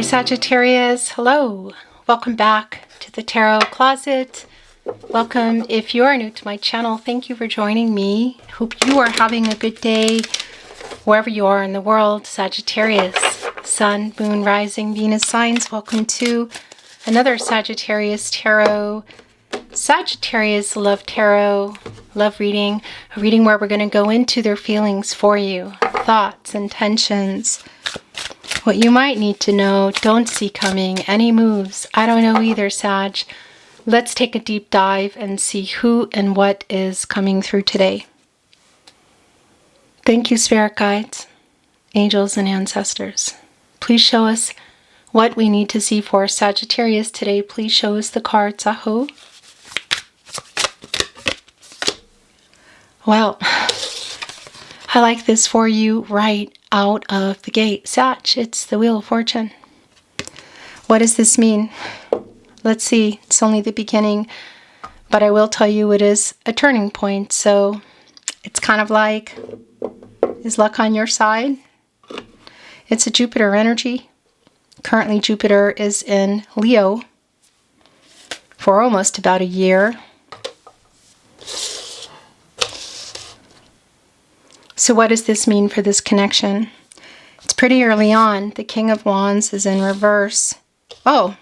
Sagittarius, hello. Welcome back to the Tarot Closet. Welcome if you are new to my channel. Thank you for joining me. Hope you are having a good day wherever you are in the world. Sagittarius, Sun, Moon, Rising, Venus signs. Welcome to another Sagittarius Tarot, Sagittarius Love Tarot, love reading. A reading where we're going to go into their feelings for you, thoughts, intentions, what you might need to know, don't see coming, any moves. I don't know either, Sag. Let's take a deep dive and see who and what is coming through today. Thank you, spirit guides, angels, and ancestors. Please show us what we need to see for Sagittarius today. Please show us the cards. Aho. Well, I like this for you right out of the gate. Sag, it's the Wheel of Fortune. What does this mean? Let's see. It's only the beginning, but I will tell you it is a turning point. So it's kind of like, is luck on your side? It's a Jupiter energy. Currently, Jupiter is in Leo for almost about a year. So what does this mean for this connection? It's pretty early on. The King of Wands is in reverse. Oh,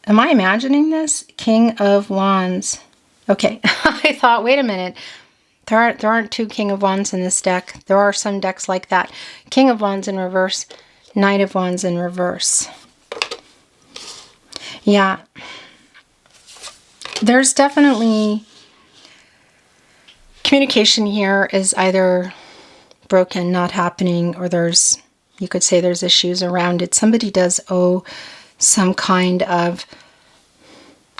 am I imagining this? King of Wands. Okay, I thought, wait a minute. There aren't two King of Wands in this deck. There are some decks like that. King of Wands in reverse, Knight of Wands in reverse. Yeah. There's definitely communication here is either broken, not happening, or you could say there's issues around it. Somebody does owe some kind of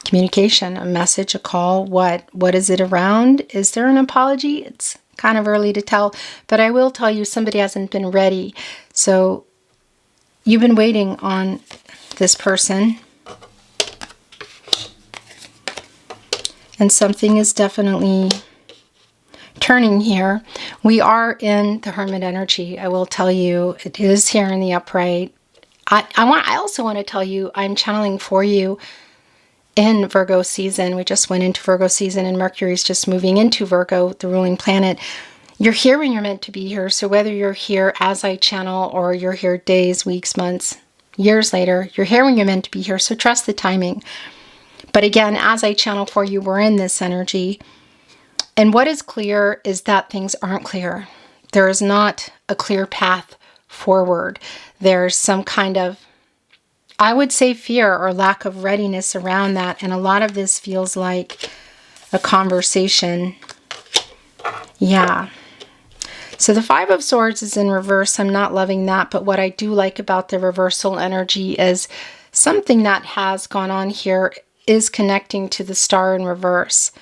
communication, a message, a call. What is it around? Is there an apology? It's kind of early to tell, but I will tell you somebody hasn't been ready. So you've been waiting on this person, and something is definitely turning here. We are in the Hermit energy. I will tell you, it is here in the upright. I also want to tell you, I'm channeling for you in Virgo season. We just went into Virgo season, and Mercury's just moving into Virgo, the ruling planet. You're here when you're meant to be here. So whether you're here as I channel or you're here days, weeks, months, years later, you're here when you're meant to be here. So trust the timing. But again, as I channel for you, we're in this energy. And what is clear is that things aren't clear. There is not a clear path forward. There's some kind of, I would say, fear or lack of readiness around that. And a lot of this feels like a conversation. Yeah. So the Five of Swords is in reverse. I'm not loving that. But what I do like about the reversal energy is something that has gone on here is connecting to the Star in reverse.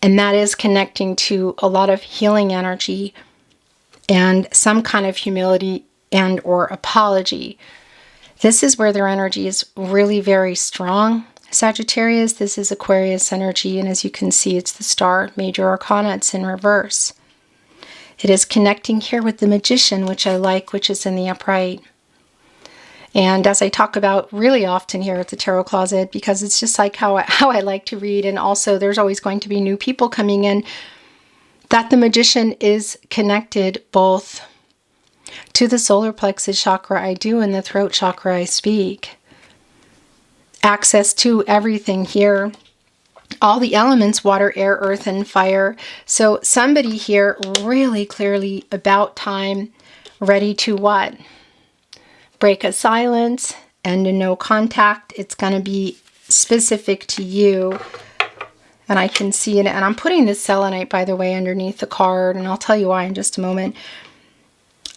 And that is connecting to a lot of healing energy and some kind of humility and or apology. This is where their energy is really very strong. Sagittarius, this is Aquarius energy. And as you can see, it's the Star, Major Arcana. It's in reverse. It is connecting here with the Magician, which I like, which is in the upright. And as I talk about really often here at the Tarot Closet, because it's just like how I like to read, and also there's always going to be new people coming in, that the Magician is connected both to the solar plexus chakra I do and the throat chakra I speak. Access to everything here. All the elements, water, air, earth, and fire. So somebody here really clearly about time, ready to what? Break a silence, end a no contact. It's going to be specific to you. And I can see it. And I'm putting this selenite, by the way, underneath the card. And I'll tell you why in just a moment.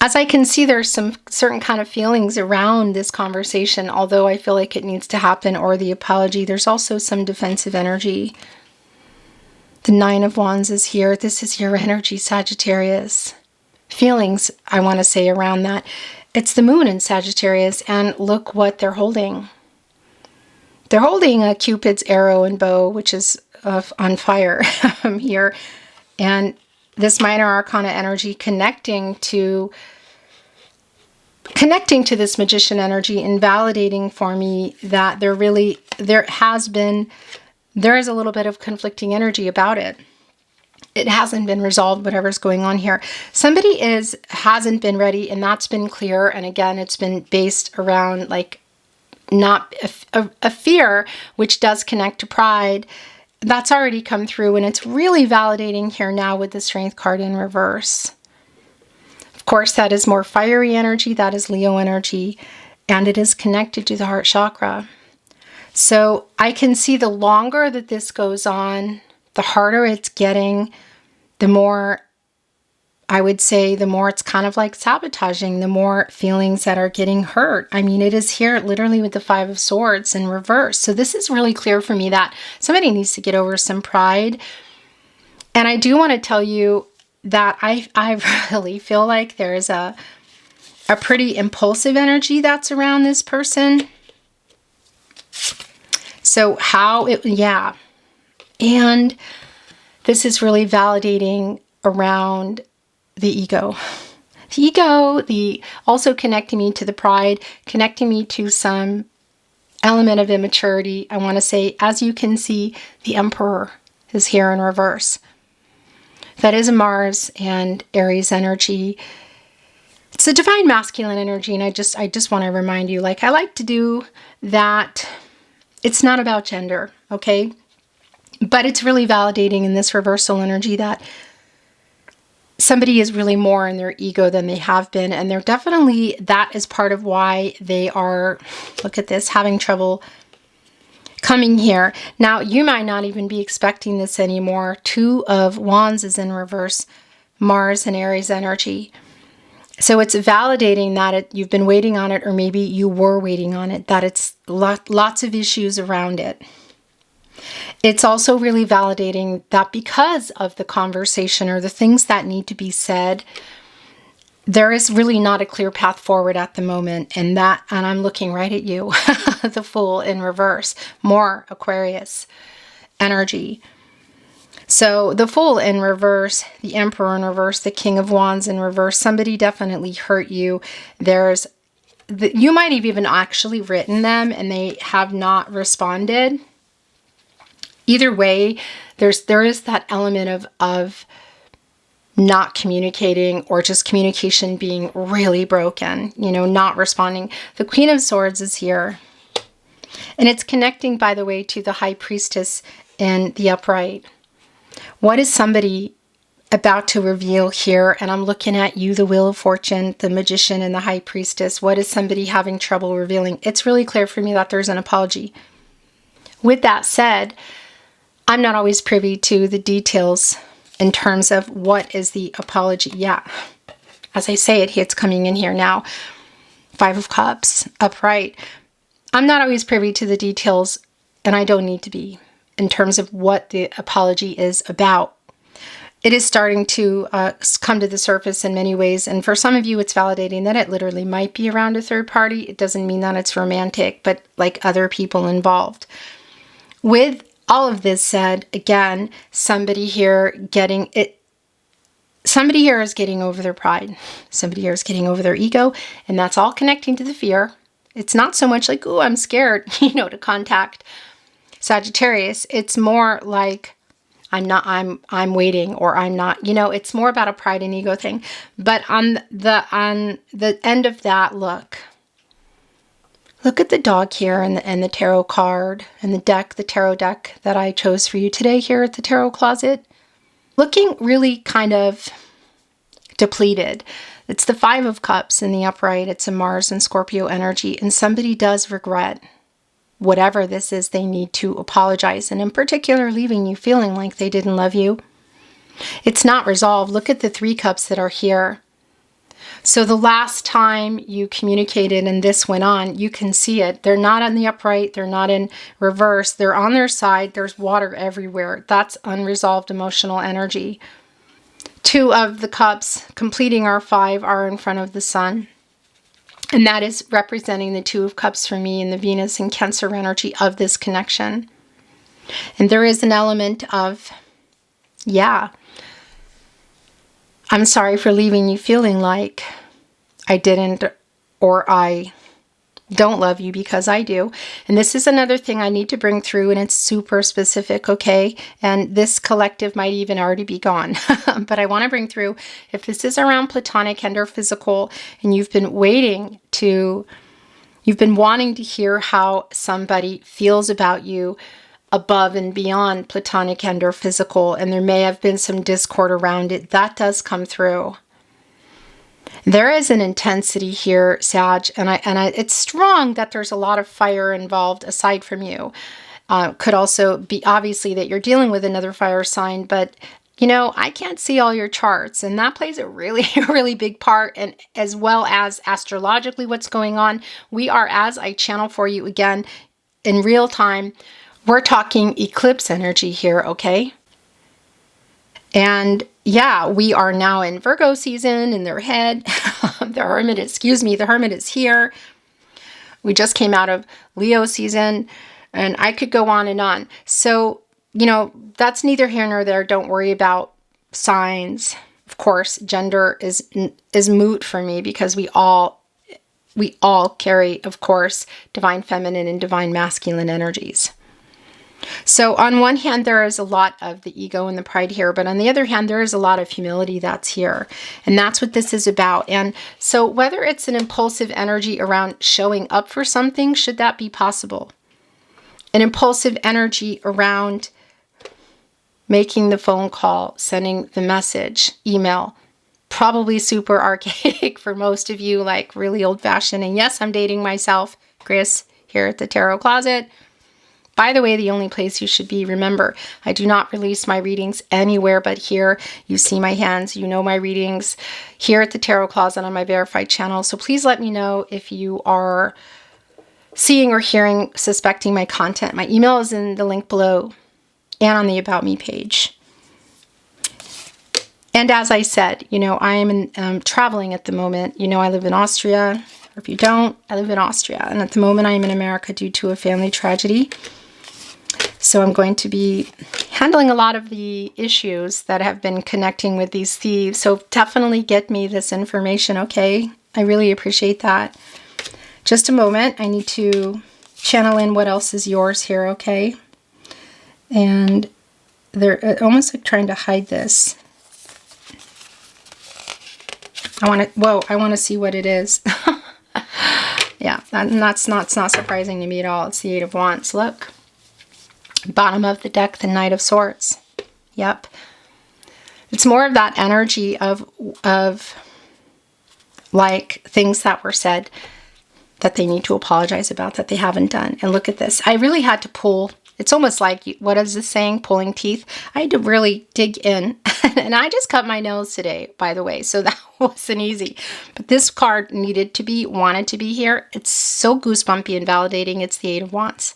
As I can see, there's some certain kind of feelings around this conversation, although I feel like it needs to happen, or the apology. There's also some defensive energy. The Nine of Wands is here. This is your energy, Sagittarius. Feelings, I want to say, around that. It's the Moon in Sagittarius, and look what they're holding. They're holding a Cupid's arrow and bow, which is on fire here. And this Minor Arcana energy connecting to connecting to this Magician energy and validating for me that there is a little bit of conflicting energy about it. It hasn't been resolved, whatever's going on here. Somebody hasn't been ready, and that's been clear. And again, it's been based around like not a fear, which does connect to pride. That's already come through, and it's really validating here now with the Strength card in reverse. Of course, that is more fiery energy. That is Leo energy, and it is connected to the heart chakra. So I can see the longer that this goes on, the harder it's getting, the more, I would say, the more it's kind of like sabotaging, the more feelings that are getting hurt. I mean, it is here literally with the Five of Swords in reverse. So this is really clear for me that somebody needs to get over some pride. And I do want to tell you that I really feel like there is a pretty impulsive energy that's around this person. So yeah. And this is really validating around the ego. The ego, also connecting me to the pride, connecting me to some element of immaturity. I want to say, as you can see, the Emperor is here in reverse. That is a Mars and Aries energy. It's a divine masculine energy, and I just want to remind you, like I like to do, that it's not about gender, okay? But it's really validating in this reversal energy that somebody is really more in their ego than they have been. And they're definitely, that is part of why they are, look at this, having trouble coming here. Now, you might not even be expecting this anymore. Two of Wands is in reverse, Mars and Aries energy. So it's validating that you've been waiting on it, or maybe you were waiting on it, that it's lots of issues around it. It's also really validating that because of the conversation or the things that need to be said, there is really not a clear path forward at the moment. And I'm looking right at you, the Fool in reverse, more Aquarius energy. So the Fool in reverse, the Emperor in reverse, the King of Wands in reverse, somebody definitely hurt you. You might have even actually written them and they have not responded. Either way, there is that element of not communicating, or just communication being really broken, not responding. The Queen of Swords is here. And it's connecting, by the way, to the High Priestess in the upright. What is somebody about to reveal here? And I'm looking at you, the Wheel of Fortune, the Magician, and the High Priestess. What is somebody having trouble revealing? It's really clear for me that there's an apology. With that said, I'm not always privy to the details in terms of what is the apology. Yeah, as I say it's coming in here now. Five of Cups, upright. I'm not always privy to the details, and I don't need to be, in terms of what the apology is about. It is starting to come to the surface in many ways, and for some of you, it's validating that it literally might be around a third party. It doesn't mean that it's romantic, but like other people involved. With all of this said, again, somebody here is getting over their pride. Somebody here is getting over their ego, and that's all connecting to the fear. It's not so much like, oh, I'm scared, to contact Sagittarius. It's more like, I'm waiting, or I'm not, it's more about a pride and ego thing. But on the end of that, look at the dog here and the tarot card and the tarot deck that I chose for you today here at the Tarot Closet. Looking really kind of depleted. It's the Five of Cups in the upright. It's a Mars and Scorpio energy, and somebody does regret whatever this is. They need to apologize, and in particular, leaving you feeling like they didn't love you. It's not resolved. Look at the Three Cups that are here. So the last time you communicated and this went on, you can see it. They're not on the upright. They're not in reverse. They're on their side. There's water everywhere. That's unresolved emotional energy. Two of the cups, completing our five, are in front of the sun. And that is representing the Two of Cups for me and the Venus and Cancer energy of this connection. And there is an element of, I'm sorry for leaving you feeling like I didn't or I don't love you because I do. And this is another thing I need to bring through, and it's super specific, okay? And this collective might even already be gone. But I want to bring through, if this is around platonic and or physical, and you've been wanting to hear how somebody feels about you above and beyond platonic and or physical, and there may have been some discord around it, that does come through. There is an intensity here, Sag, and it's strong that there's a lot of fire involved aside from you. Could also be obviously that you're dealing with another fire sign, but you know, I can't see all your charts, and that plays a really, really big part, and as well as astrologically what's going on. We are, as I channel for you again, in real time, we're talking eclipse energy here, okay? And yeah, we are now in Virgo season in their head. The Hermit is here. We just came out of Leo season, and I could go on and on. So, you know, that's neither here nor there. Don't worry about signs. Of course, gender is moot for me because we all carry, of course, divine feminine and divine masculine energies. So on one hand, there is a lot of the ego and the pride here, but on the other hand, there is a lot of humility that's here. And that's what this is about. And so whether it's an impulsive energy around showing up for something, should that be possible? An impulsive energy around making the phone call, sending the message, email, probably super archaic for most of you, like really old-fashioned. And yes, I'm dating myself, Chris, here at the Tarot Closet. By the way, the only place you should be, remember, I do not release my readings anywhere but here. You see my hands, you know my readings here at the Tarot Closet on my verified channel. So please let me know if you are seeing or hearing, suspecting my content. My email is in the link below and on the About Me page. And as I said, you know, I am traveling at the moment. You know, I live in Austria, or if you don't, I live in Austria. And at the moment, I am in America due to a family tragedy. So I'm going to be handling a lot of the issues that have been connecting with these thieves. So definitely get me this information, okay? I really appreciate that. Just a moment. I need to channel in what else is yours here, okay? And they're almost like trying to hide this. I want to see what it is. Yeah, that's not surprising to me at all. It's the Eight of Wands. Look. Bottom of the deck, the Knight of Swords. Yep. It's more of that energy of like things that were said that they need to apologize about that they haven't done. And look at this. I really had to pull. It's almost like, what is this saying? Pulling teeth. I had to really dig in. And I just cut my nails today, by the way. So that wasn't easy. But this card wanted to be here. It's so goosebumpy and validating. It's the Eight of Wands.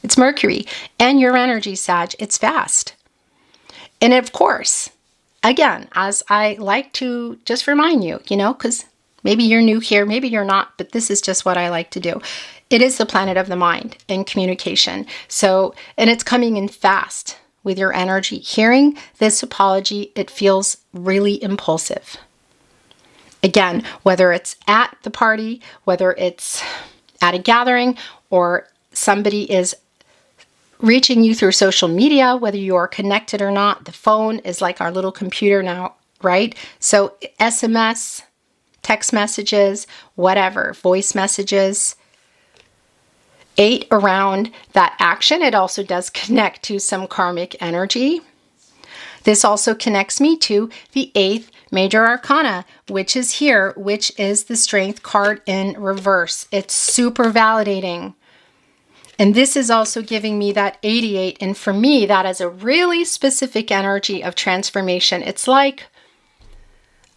It's Mercury and your energy, Sag. It's fast. And of course, again, as I like to just remind you, you know, because maybe you're new here, maybe you're not, but this is just what I like to do. It is the planet of the mind and communication. So, and it's coming in fast with your energy. Hearing this apology, it feels really impulsive. Again, whether it's at the party, whether it's at a gathering, or somebody is reaching you through social media, whether you are connected or not. The phone is like our little computer now, right? So SMS, text messages, whatever, voice messages. 8 around that action. It also does connect to some karmic energy. This also connects me to the 8th major arcana, which is here, which is the Strength card in reverse. It's super validating. And this is also giving me that 88. And for me, that is a really specific energy of transformation. It's like,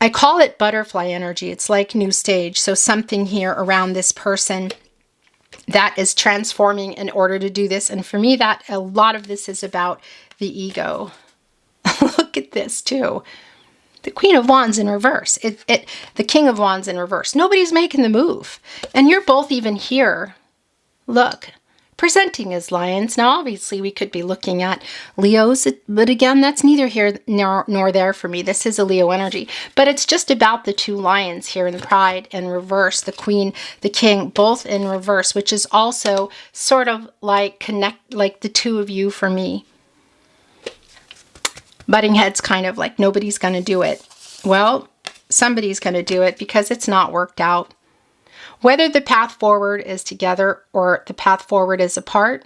I call it butterfly energy. It's like new stage. So something here around this person that is transforming in order to do this. And for me, that a lot of this is about the ego. Look at this too. The Queen of Wands in reverse. The King of Wands in reverse. Nobody's making the move. And you're both even here. Look. presenting as lions. Now, obviously, we could be looking at Leos, but again, that's neither here nor there for me. This is a Leo energy, but it's just about the two lions here in the Pride in reverse, the Queen, the King, both in reverse, which is also sort of like like the two of you for me. Butting heads, kind of like nobody's going to do it. Well, somebody's going to do it because it's not worked out. Whether the path forward is together or the path forward is apart,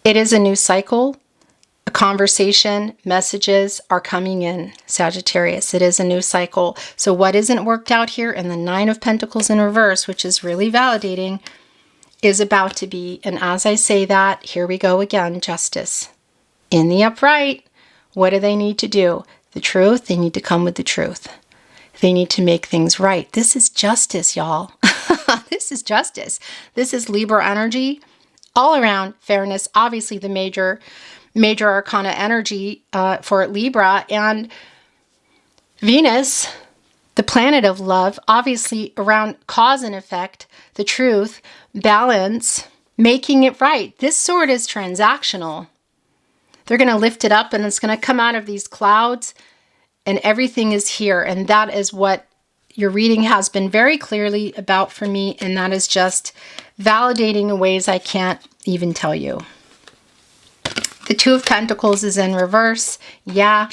it is a new cycle. A conversation, messages are coming in, Sagittarius. It is a new cycle. So what isn't worked out here in the Nine of Pentacles in reverse, which is really validating, is about to be. And as I say that, here we go again, justice. In the upright, what do they need to do? The truth, they need to come with the truth. They need to make things right. This is justice, y'all. This is justice. This is Libra energy, all around fairness. Obviously, the major arcana energy for Libra, and Venus, the planet of love, obviously around cause and effect, the truth, balance, making it right. This sword is transactional. They're going to lift it up and it's going to come out of these clouds and everything is here. And that is what your reading has been very clearly about for me. And that is just validating in ways I can't even tell you. The Two of Pentacles is in reverse. Yeah,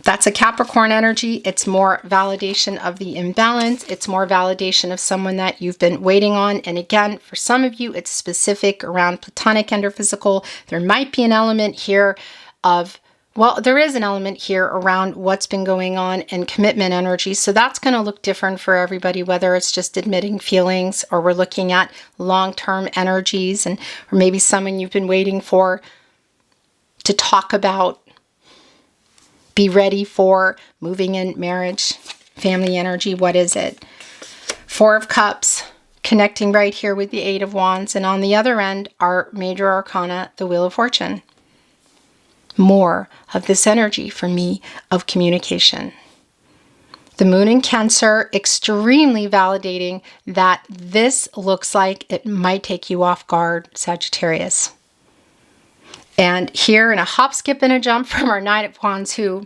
that's a Capricorn energy. It's more validation of the imbalance. It's more validation of someone that you've been waiting on. And again, for some of you, it's specific around platonic and or physical. There might be an element here of, well, there is an element here around what's been going on and commitment energy. So that's going to look different for everybody, whether it's just admitting feelings or we're looking at long-term energies, and or maybe someone you've been waiting for to talk about, be ready for, moving in, marriage, family energy. What is it? Four of Cups, connecting right here with the Eight of Wands. And on the other end, our major arcana, the Wheel of Fortune. More of this energy for me of communication. The Moon in Cancer, extremely validating that this looks like it might take you off guard, Sagittarius. And here in a hop, skip, and a jump from our Knight of Wands, who,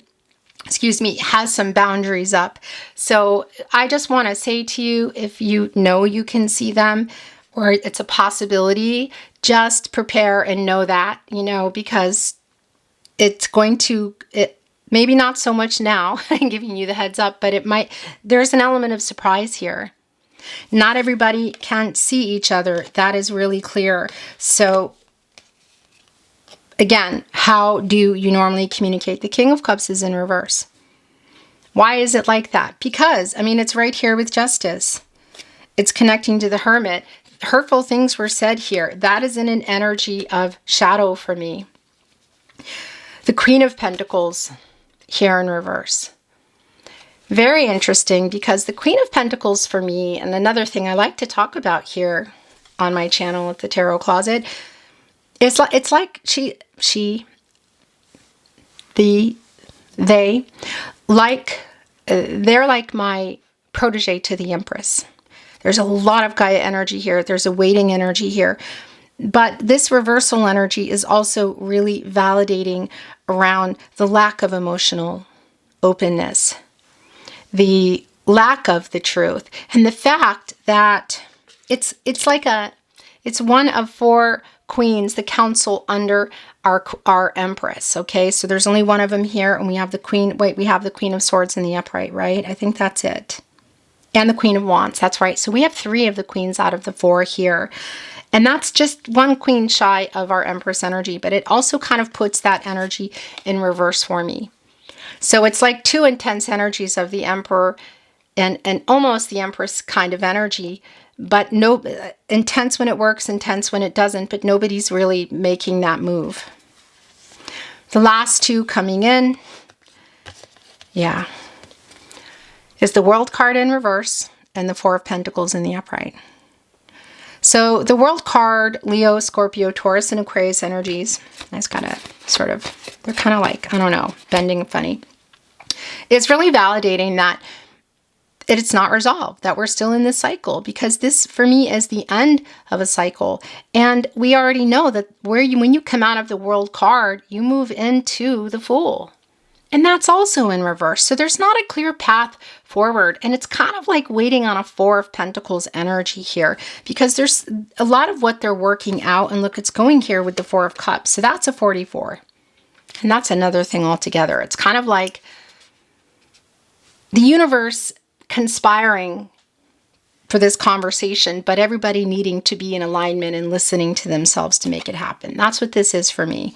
excuse me, has some boundaries up. So I just want to say to you, if you know you can see them, or it's a possibility, just prepare and know that, you know, because it's going to, maybe not so much now, I'm giving you the heads up, but it might, there's an element of surprise here. Not everybody can see each other. That is really clear. So again, how do you normally communicate? The King of Cups is in reverse. Why is it like that? Because, I mean, it's right here with justice. It's connecting to the Hermit. Hurtful things were said here. That is in an energy of shadow for me. The Queen of Pentacles here in reverse. Very interesting, because the Queen of Pentacles for me, and another thing I like to talk about here on my channel at the Tarot Closet, it's like they're like my protege to the Empress. There's a lot of Gaia energy here. There's a waiting energy here. But this reversal energy is also really validating around the lack of emotional openness, the lack of the truth, and the fact that it's one of four queens, the council under our Empress. Okay, so there's only one of them here, and we have the Queen. Wait, we have the Queen of Swords in the upright, right? I think that's it, and the Queen of Wands. That's right. So we have three of the queens out of the four here. And that's just one queen shy of our Empress energy, but it also kind of puts that energy in reverse for me. So it's like two intense energies of the Emperor and almost the Empress kind of energy, but no, intense when it works, intense when it doesn't, but nobody's really making that move. The last two coming in, yeah, is the World card in reverse and the Four of Pentacles in the upright. So the World card, Leo, Scorpio, Taurus, and Aquarius energies. I just gotta sort of, they're kind of like, I don't know, bending funny. It's really validating that it's not resolved, that we're still in this cycle, because this for me is the end of a cycle. And we already know that when you come out of the World card, you move into the Fool. And that's also in reverse. So there's not a clear path forward. And it's kind of like waiting on a Four of Pentacles energy here, because there's a lot of what they're working out. And look, it's going here with the Four of Cups. So that's a 44. And that's another thing altogether. It's kind of like the universe conspiring for this conversation, but everybody needing to be in alignment and listening to themselves to make it happen. That's what this is for me.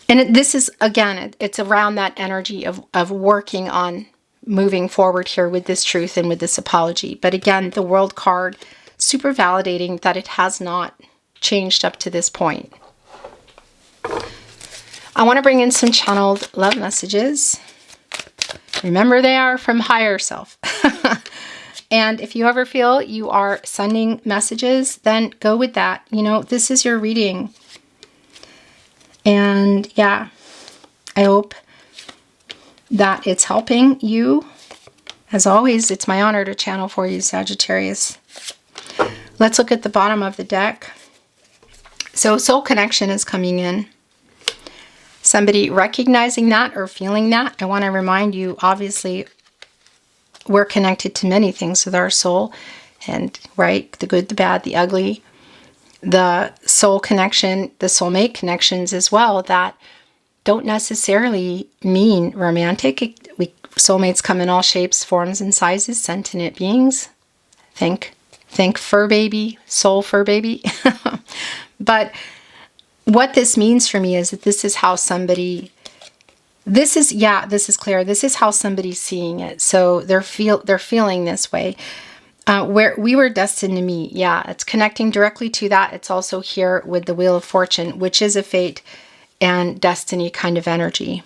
And this is, again, it's around that energy of working on moving forward here with this truth and with this apology. But again, the World card, super validating that it has not changed up to this point. I want to bring in some channeled love messages. Remember, they are from higher self. And if you ever feel you are sending messages, then go with that. You know, this is your reading. And yeah, I hope that it's helping you. As always, it's my honor to channel for you, Sagittarius. Let's look at the bottom of the deck. So soul connection is coming in. Somebody recognizing that or feeling that. I want to remind you, obviously, we're connected to many things with our soul. And right, the good, the bad, the ugly. The soul connection, the soulmate connections as well, that don't necessarily mean romantic. Soulmates come in all shapes, forms, and sizes, sentient beings. Think fur baby, soul fur baby. But what this means for me is that this is how somebody, this is clear. This is how somebody's seeing it. So they're feeling this way. Where we were destined to meet. Yeah, it's connecting directly to that. It's also here with the Wheel of Fortune, which is a fate and destiny kind of energy.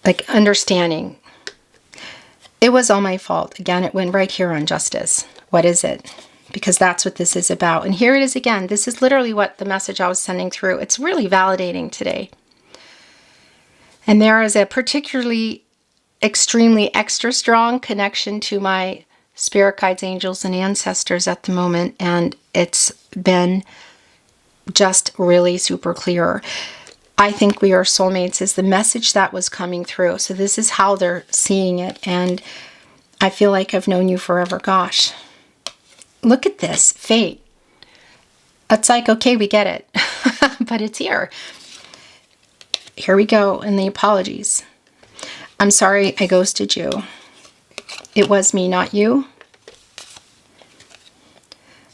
Like understanding. It was all my fault. Again, it went right here on justice. What is it? Because that's what this is about. And here it is again. This is literally what the message I was sending through. It's really validating today. And there is a particularly extremely extra strong connection to my spirit guides, angels, and ancestors at the moment, and it's been just really super clear. I think we are soulmates is the message that was coming through. So this is how they're seeing it, and I feel like I've known you forever. Gosh, look at this fate. It's like, okay, we get it, but it's here. Here we go, and the apologies. I'm sorry I ghosted you. It was me, not you.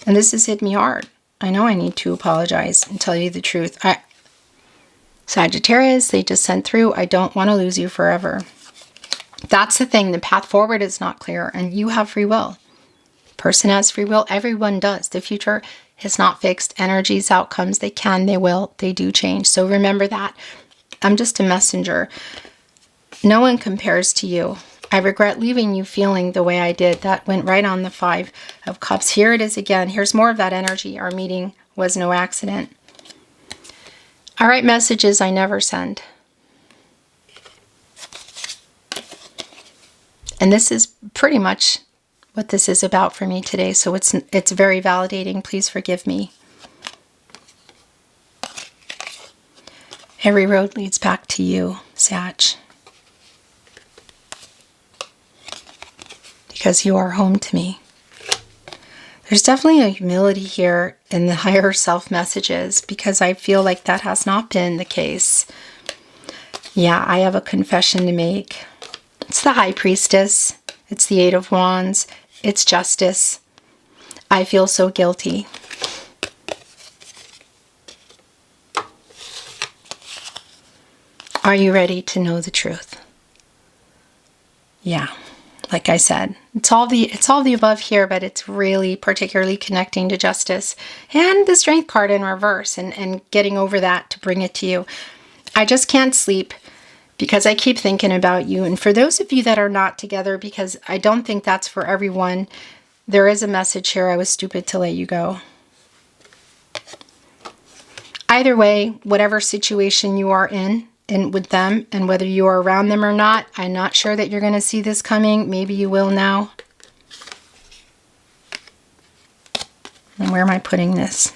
And this has hit me hard. I know I need to apologize and tell you the truth. Sagittarius, they just sent through, I don't want to lose you forever. That's the thing. The path forward is not clear, and you have free will. Person has free will. Everyone does. The future is not fixed. Energies, outcomes, they can, they will, they do change. So remember that. I'm just a messenger. No one compares to you. I regret leaving you feeling the way I did. That went right on the Five of Cups. Here it is again. Here's more of that energy. Our meeting was no accident. All right, messages I never send. And this is pretty much what this is about for me today. So it's very validating. Please forgive me. Every road leads back to you, Sag. Because you are home to me. There's definitely a humility here in the higher self messages, because I feel like that has not been the case. Yeah, I have a confession to make. It's the High Priestess. It's the Eight of Wands. It's justice. I feel so guilty. Are you ready to know the truth? Yeah. Like I said, it's all the above here, but it's really particularly connecting to justice and the Strength card in reverse and getting over that to bring it to you. I just can't sleep because I keep thinking about you. And for those of you that are not together, because I don't think that's for everyone, there is a message here. I was stupid to let you go. Either way, whatever situation you are in, with them, and whether you are around them or not, I'm not sure that you're going to see this coming. Maybe you will now. And where am I putting this?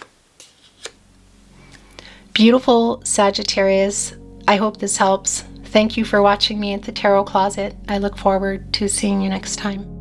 Beautiful Sagittarius, I hope this helps. Thank you for watching me at the Tarot Closet. I look forward to seeing you next time.